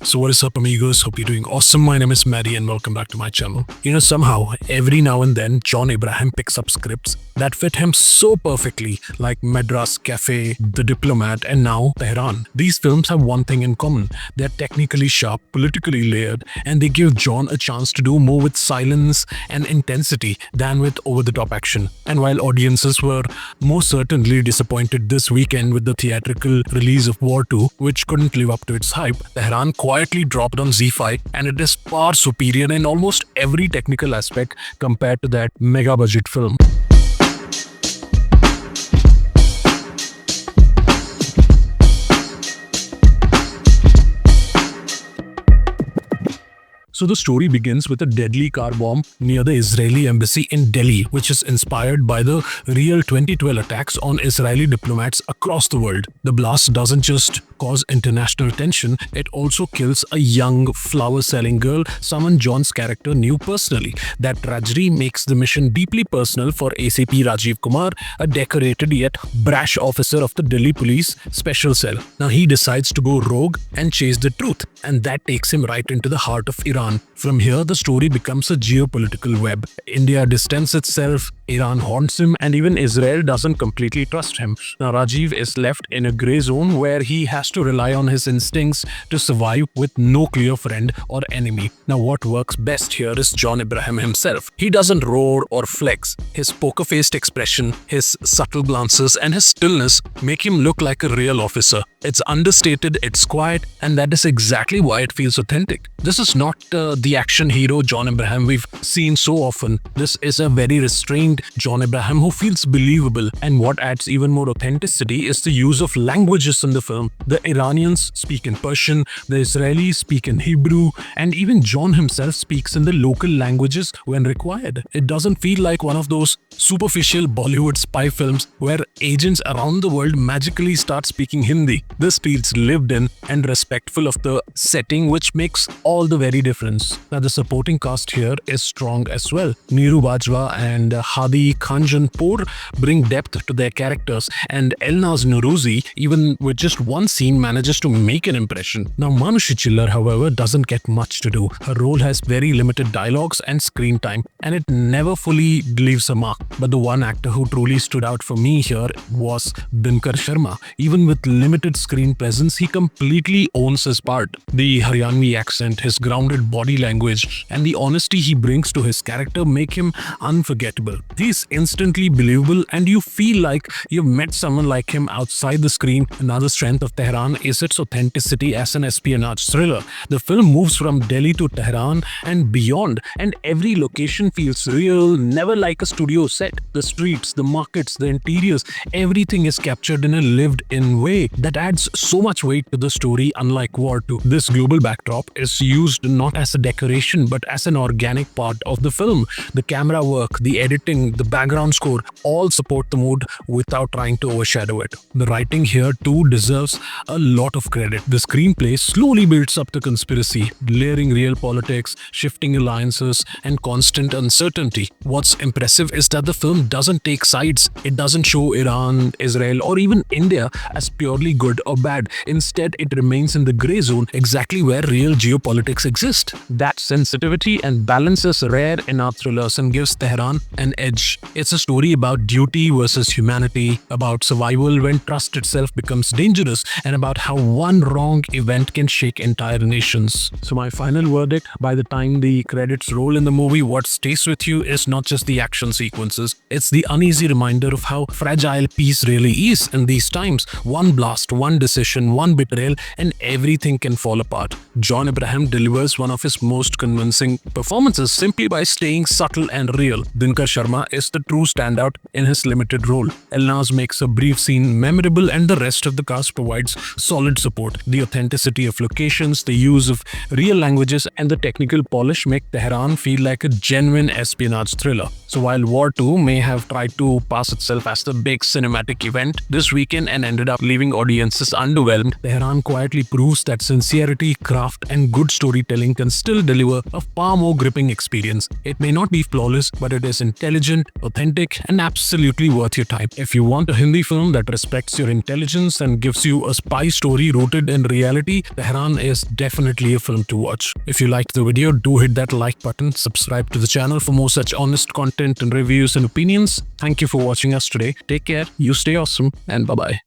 So what is up, amigos? Hope you're doing awesome. My name is Maddie and welcome back to my channel. Somehow, every now and then, John Abraham picks up scripts that fit him so perfectly, like Madras Cafe, The Diplomat, and now Tehran. These films have one thing in common. They're technically sharp, politically layered, and they give John a chance to do more with silence and intensity than with over-the-top action. And while audiences were most certainly disappointed this weekend with the theatrical release of War 2, which couldn't live up to its hype, Tehran quietly dropped on ZEE5, and it is far superior in almost every technical aspect compared to that mega-budget film. So the story begins with a deadly car bomb near the Israeli embassy in Delhi, which is inspired by the real 2012 attacks on Israeli diplomats across the world. The blast doesn't just cause international tension, it also kills a young flower-selling girl, someone John's character knew personally. That tragedy makes the mission deeply personal for ACP Rajiv Kumar, a decorated yet brash officer of the Delhi Police Special Cell. Now he decides to go rogue and chase the truth, and that takes him right into the heart of Iran. From here, the story becomes a geopolitical web. India distances itself, Iran haunts him, and even Israel doesn't completely trust him. Now, Rajiv is left in a grey zone where he has to rely on his instincts to survive with no clear friend or enemy. Now, what works best here is John Abraham himself. He doesn't roar or flex. His poker-faced expression, his subtle glances, and his stillness make him look like a real officer. It's understated, it's quiet, and that is exactly why it feels authentic. This is not the action hero John Abraham we've seen so often. This is a very restrained John Abraham who feels believable, and what adds even more authenticity is the use of languages in the film. The Iranians speak in Persian, the Israelis speak in Hebrew, and even John himself speaks in the local languages when required. It doesn't feel like one of those superficial Bollywood spy films where agents around the world magically start speaking Hindi. This feels lived in and respectful of the setting, which makes all the very difference. Now, the supporting cast here is strong as well. Neeru Bajwa and Hadi Khanjanpour bring depth to their characters, and Elnaz Norouzi, even with just one scene, manages to make an impression. Now, Manushi Chillar, however, doesn't get much to do. Her role has very limited dialogues and screen time, and it never fully leaves a mark. But the one actor who truly stood out for me here was Dinkar Sharma. Even with limited screen presence, he completely owns his part. The Haryanvi accent, his grounded body language, and the honesty he brings to his character make him unforgettable. He's instantly believable, and you feel like you've met someone like him outside the screen. Another strength of Tehran is its authenticity as an espionage thriller. The film moves from Delhi to Tehran and beyond, and every location feels real, never like a studio set. The streets, the markets, the interiors, everything is captured in a lived-in way that adds so much weight to the story, unlike War 2. This global backdrop is used not as a decoration but as an organic part of the film. The camera work, the editing, the background score all support the mood without trying to overshadow it. The writing here too deserves a lot of credit. The screenplay slowly builds up the conspiracy, layering real politics, shifting alliances, and constant uncertainty. What's impressive is that the film doesn't take sides. It doesn't show Iran, Israel, or even India as purely good or bad. Instead, it remains in the grey zone, exactly where real geopolitics exist. That sensitivity and balance is rare in our thrillers and gives Tehran an edge. It's a story about duty versus humanity, about survival when trust itself becomes dangerous, and about how one wrong event can shake entire nations. So my final verdict, by the time the credits roll in the movie, what stays with you is not just the action sequences, it's the uneasy reminder of how fragile peace really is in these times. One blast, one decision, one betrayal, and everything can fall apart. John Abraham delivers one of his most convincing performances simply by staying subtle and real. Dinkar Sharma is the true standout in his limited role. Elnaz makes a brief scene memorable, and the rest of the cast provides solid support. The authenticity of locations, the use of real languages, and the technical polish make Tehran feel like a genuine espionage thriller. So while War 2 may have tried to pass itself as the big cinematic event this weekend and ended up leaving audiences underwhelmed, Tehran quietly proves that sincerity, craft, and good storytelling can still deliver a far more gripping experience. It may not be flawless, but it is intelligent, authentic, and absolutely worth your time. If you want a Hindi film that respects your intelligence and gives you a spy story rooted in reality, Tehran is definitely a film to watch. If you liked the video, do hit that like button, subscribe to the channel for more such honest content and reviews and opinions. Thank you for watching us today. Take care, you stay awesome, and bye-bye.